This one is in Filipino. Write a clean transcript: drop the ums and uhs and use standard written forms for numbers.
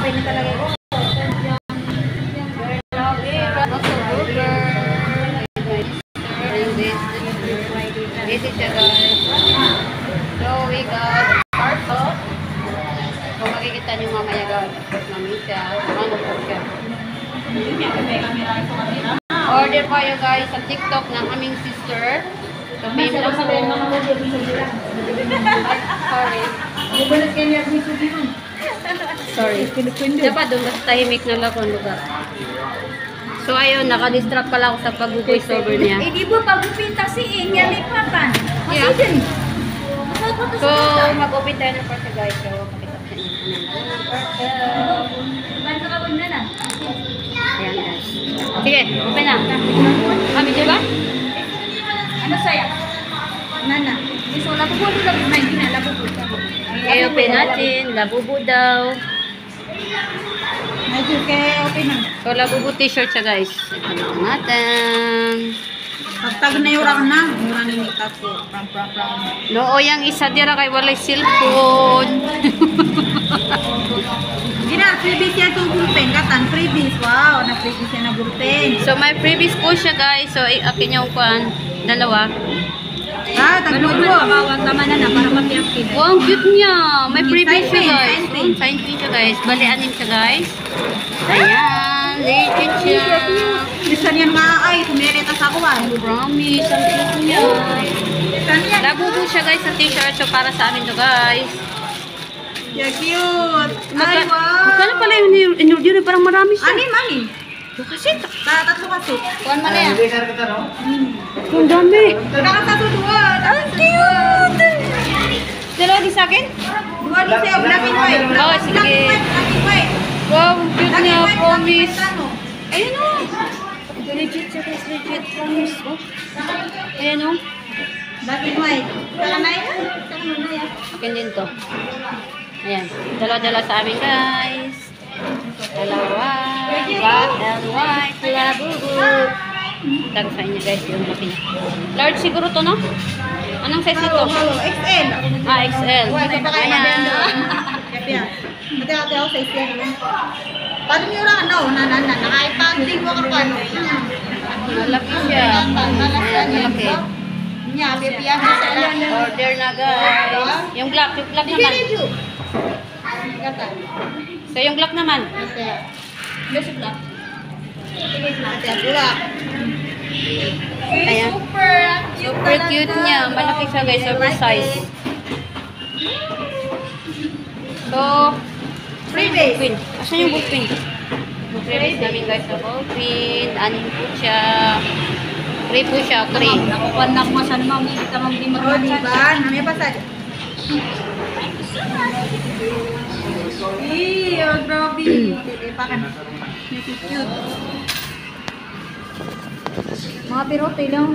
okay na talaga ko. This is the guys. So we got parcel. Kung makikita niyo mamaya guys, mami siya. Ano po siya? Order pa kayo guys sa TikTok ng aming sister. So pay lang po. Sorry. Sorry. Dapat doon mas tahimik na lang kung lugar. So ayun, naka-distract pala ako sa pag-voice over niya. Eh di ba pag-upinta si Inya lipatan? Yeah. Masudin. So mag-open tayo ng parcel guys. So pakita ko sa inyo. Ban ka kabon na na. Ayan guys. Sige, open na. Kami diba? Ano saya? Nana. So labubo lang na hindi na labubo. Okay, open natin. Labubo daw. Medyo kay open na. So labubo t-shirt siya guys. Ano natin. Pagtag na yura na. Mura ni Mika ko. Pram. No, yang isa dira kay walay cellphone. Gina, freebies yan itong gulpen. Katan, freebies. Wow, na-freebies yan na gulpen. So may freebies po siya guys. So akin yung kuan, dalawa. Ah, tagludo. Bawang tama na na para mati-active. Wow, ang cute niya. May freebies siya guys. Sign print. Sign print siya guys. Bali anim siya guys. Ayan, legit siya. Bisa niyan maay, kumireta sa kuwan. Promise, ang cute niya. Labubo siya guys sa t-shirt. So para sa amin to guys. Yeah, cute. Ay, wow. Magkano pala yung in-order? Parang marami siya. Anim. Kasi, Tatlo kasi. Kuwan mo na yan. ang dami. Nakakatudua. Ang cute! Dalawa di sa akin? Dua di sa'yo, black and white. Oh, sige. Black and white. Wow, ang cute Black niya. and white. Promise. Black and white. Ayun o. Legit siya guys. Legit. Promise. Oh. Ayun o. Black and white. Saka na yan. Saka na yan. Akin din to. Ayan. Dalawa-dalawa sa amin guys. Dalawa. Black and white. Labubo. Tag sa inyo guys. Yung laki niya. Large siguro to no? Anong size ito? XL. Ah, XL. Ito pa kayo Ayan. Kaya. Ate ako sa XL. Paano nyo lang, ano? Nakaipag-dig mo ka pa. Malaki siya. Ayan, malaki. Nya, pipiyahan sa lang. Order na guys. Yung black naman. So yung black naman. Best black. Ate, black. Ayan. Super cute niya. Malaki siya guys. Oversize. So, Freebies. ballpen. Asan yung ballpen? Freebies namin guys sa ballpen. Anin po siya. Free po siya. 3. Nakukuha na ko saan mami. Kita mami di magkakasal. O, diba? Nami pasad. Oh, grabe. Ipakan. Cute. Mga pirote lang.